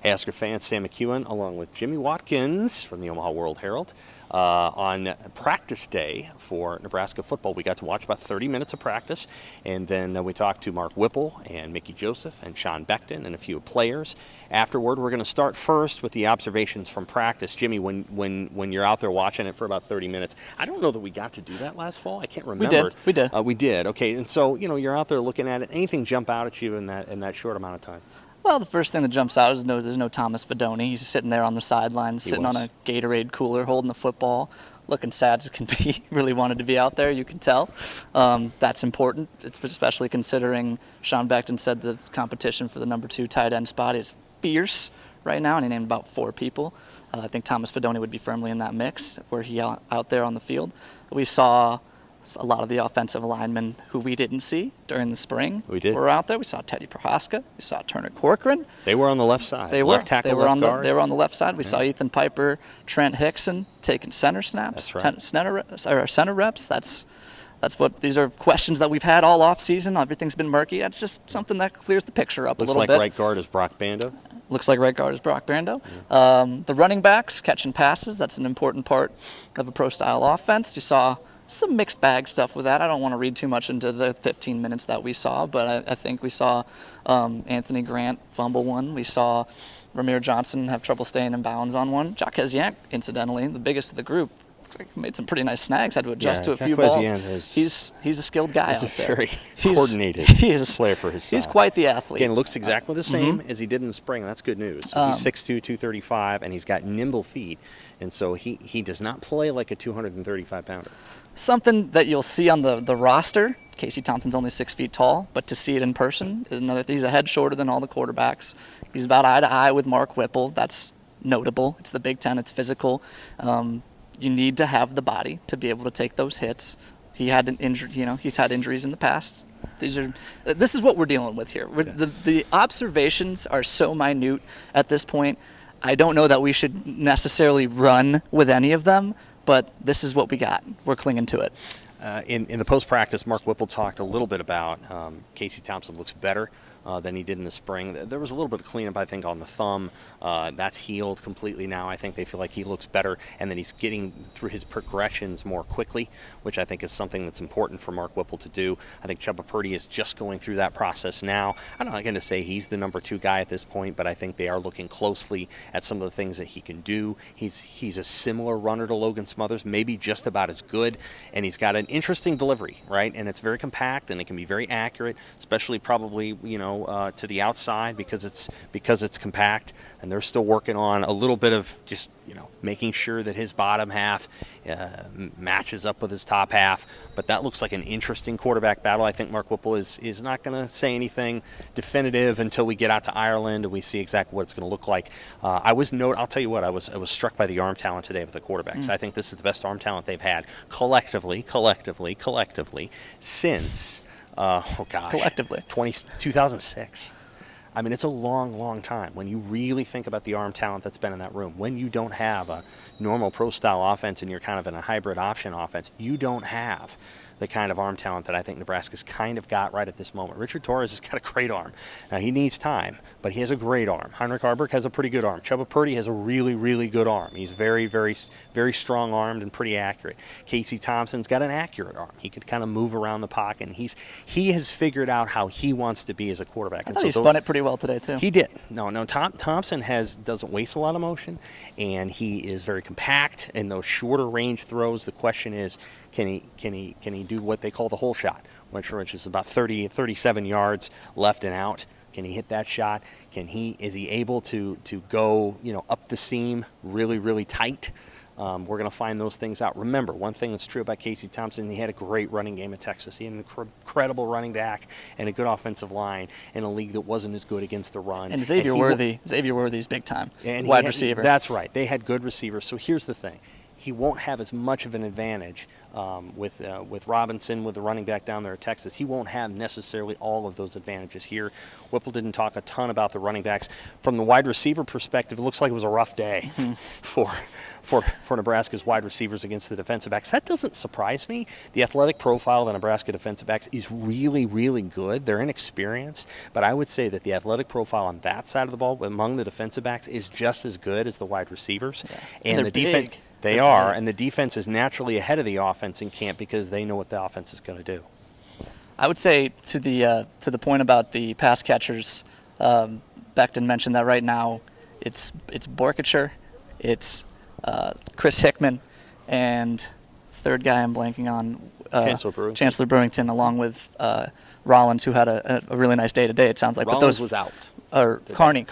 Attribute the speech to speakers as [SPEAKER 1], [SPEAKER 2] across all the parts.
[SPEAKER 1] Hey, Husker fans, Sam McKewon along with Jimmy Watkins from the Omaha World-Herald. On practice day for Nebraska football, we got to watch about 30 minutes of practice, and then we talked to Mark Whipple and Mickey Joseph and Sean Beckton and a few players. Afterward, we're going to start first with the observations from practice. Jimmy, when you're out there watching it for about 30 minutes, I don't know that we got to do that last fall. I can't remember.
[SPEAKER 2] We did.
[SPEAKER 1] We did. Okay, and so you're out there looking at it. Anything jump out at you in that short amount of time?
[SPEAKER 2] Well, the first thing that jumps out is there's no Thomas Fedoni. He's sitting there on the sidelines, sitting on a Gatorade cooler, holding the football, looking sad as can be. Really wanted to be out there, you can tell. That's important, especially considering Sean Beckton said the competition for the number 2 tight end spot is fierce right now, and he named about 4 people. I think Thomas Fedoni would be firmly in that mix were he out there on the field. We saw a lot of the offensive linemen who we didn't see during the spring were out there. We saw Teddy Prohaska. We saw Turner Corcoran.
[SPEAKER 1] They were on the left side.
[SPEAKER 2] Left tackle,
[SPEAKER 1] they were
[SPEAKER 2] left
[SPEAKER 1] on guard.
[SPEAKER 2] They were on the left side. We saw Ethan Piper, Trent Hickson taking center snaps.
[SPEAKER 1] That's right.
[SPEAKER 2] Center reps. That's what these are questions that we've had all off season. Everything's been murky. That's just something that clears the picture up a little bit.
[SPEAKER 1] Looks like right guard is Brock Bando.
[SPEAKER 2] Looks like right guard is Brock Bando. The running backs catching passes. That's an important part of a pro-style offense. You saw some mixed bag stuff with that. I don't want to read too much into the 15 minutes that we saw, but I think we saw Anthony Grant fumble one. We saw Ramir Johnson have trouble staying in bounds on one. Jaquez Yank, incidentally, the biggest of the group, made some pretty nice snags, had to adjust to a few balls. He's a skilled guy out there.
[SPEAKER 1] He's a very coordinated player for his size.
[SPEAKER 2] He's quite the athlete.
[SPEAKER 1] Again, looks exactly the same as he did in the spring. That's good news. He's 6'2", 235, and he's got nimble feet, and so he does not play like a 235-pounder.
[SPEAKER 2] Something that you'll see on the roster, Casey Thompson's only 6 feet tall, but to see it in person is another thing. He's a head shorter than all the quarterbacks. He's about eye to eye with Mark Whipple. That's notable. It's the Big Ten. It's physical. You need to have the body to be able to take those hits. He had an injury. He's had injuries in the past. This is what we're dealing with here. The observations are so minute at this point. I don't know that we should necessarily run with any of them, but this is what we got. We're clinging to it.
[SPEAKER 1] In the post-practice, Mark Whipple talked a little bit about Casey Thompson looks better than he did in the spring. There was a little bit of cleanup, I think, on the thumb. That's healed completely now. I think they feel like he looks better and that he's getting through his progressions more quickly, which I think is something that's important for Mark Whipple to do. I think Chubba Purdy is just going through that process now. I'm not going to say he's the number 2 guy at this point, but I think they are looking closely at some of the things that he can do. He's a similar runner to Logan Smothers, maybe just about as good, and he's got an interesting delivery, right? And it's very compact and it can be very accurate, especially probably to the outside because it's compact. And they're still working on a little bit of just making sure that his bottom half matches up with his top half. But that looks like an interesting quarterback battle. I think Mark Whipple is not going to say anything definitive until we get out to Ireland and we see exactly what it's going to look like. I'll tell you what, I was struck by the arm talent today with the quarterbacks. I think this is the best arm talent they've had collectively since
[SPEAKER 2] collectively
[SPEAKER 1] 2006. I mean, it's a long, long time when you really think about the arm talent that's been in that room. When you don't have a normal pro-style offense and you're kind of in a hybrid option offense, you don't have the kind of arm talent that I think Nebraska's kind of got right at this moment. Richard Torres has got a great arm. Now, he needs time, but he has a great arm. Heinrich Haarberg has a pretty good arm. Chubba Purdy has a really, really good arm. He's very, very, very strong-armed and pretty accurate. Casey Thompson's got an accurate arm. He could kind of move around the pocket, and he has figured out how he wants to be as a quarterback.
[SPEAKER 2] I thought he spun it pretty well today, too.
[SPEAKER 1] He did. Thompson doesn't waste a lot of motion, and he is very compact in those shorter range throws. The question is, can he do what they call the hole shot, which is about 37 yards left and out? Can he hit that shot? Is he able to go up the seam really, really tight? We're going to find those things out. Remember, one thing that's true about Casey Thompson, he had a great running game at Texas. He had an incredible running back and a good offensive line in a league that wasn't as good against the run.
[SPEAKER 2] And Xavier Worthy's big time, wide receiver.
[SPEAKER 1] That's right. They had good receivers. So here's the thing. He won't have as much of an advantage with Robinson, with the running back down there at Texas. He won't have necessarily all of those advantages here. Whipple didn't talk a ton about the running backs. From the wide receiver perspective, it looks like it was a rough day for Nebraska's wide receivers against the defensive backs. That doesn't surprise me. The athletic profile of the Nebraska defensive backs is really, really good. They're inexperienced, but I would say that the athletic profile on that side of the ball among the defensive backs is just as good as the wide receivers.
[SPEAKER 2] Yeah.
[SPEAKER 1] And
[SPEAKER 2] they're
[SPEAKER 1] the defense,
[SPEAKER 2] big.
[SPEAKER 1] they
[SPEAKER 2] They're
[SPEAKER 1] are,
[SPEAKER 2] big.
[SPEAKER 1] and the defense is naturally ahead of the offense in camp because they know what the offense is going to do.
[SPEAKER 2] I would say to the point about the pass catchers, Becton mentioned that right now it's Borkacher, it's Chris Hickman, and third guy I'm blanking on, Chancellor Brewington, along with Rollins, who had a really nice day today. It sounds like.
[SPEAKER 1] Rollins was out.
[SPEAKER 2] Or Carney,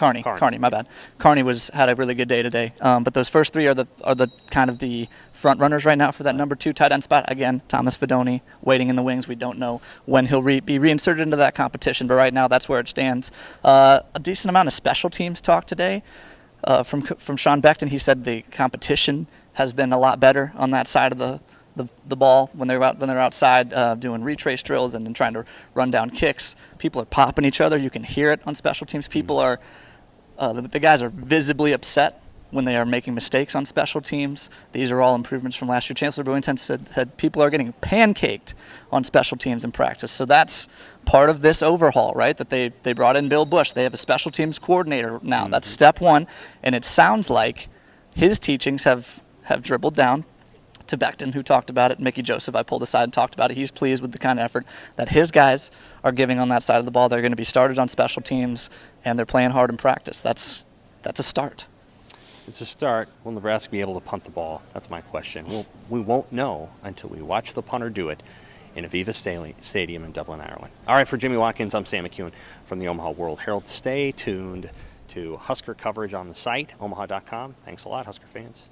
[SPEAKER 2] my bad. Carney had a really good day today. But those first three are the kind of the front runners right now for that number 2 tight end spot. Again, Thomas Fedoni waiting in the wings. We don't know when he'll be reinserted into that competition, but right now that's where it stands. A decent amount of special teams talk today from Sean Becton. He said the competition has been a lot better on that side of the ball when they're outside doing retrace drills and then trying to run down kicks. People are popping each other. You can hear it on special teams. People are the guys are visibly upset when they are making mistakes on special teams. These are all improvements from last year. Chancellor Brewington said people are getting pancaked on special teams in practice. So that's part of this overhaul, right? That they brought in Bill Bush. They have a special teams coordinator now. That's step one. And it sounds like his teachings have dribbled down to Becton, who talked about it. Mickey Joseph, I pulled aside and talked about it. He's pleased with the kind of effort that his guys are giving on that side of the ball. They're going to be started on special teams, and they're playing hard in practice. That's a start.
[SPEAKER 1] It's a start. Will Nebraska be able to punt the ball? That's my question. We won't know until we watch the punter do it in Aviva Stadium in Dublin, Ireland. All right, for Jimmy Watkins, I'm Sam McKewon from the Omaha World-Herald. Stay tuned to Husker coverage on the site, omaha.com. Thanks a lot, Husker fans.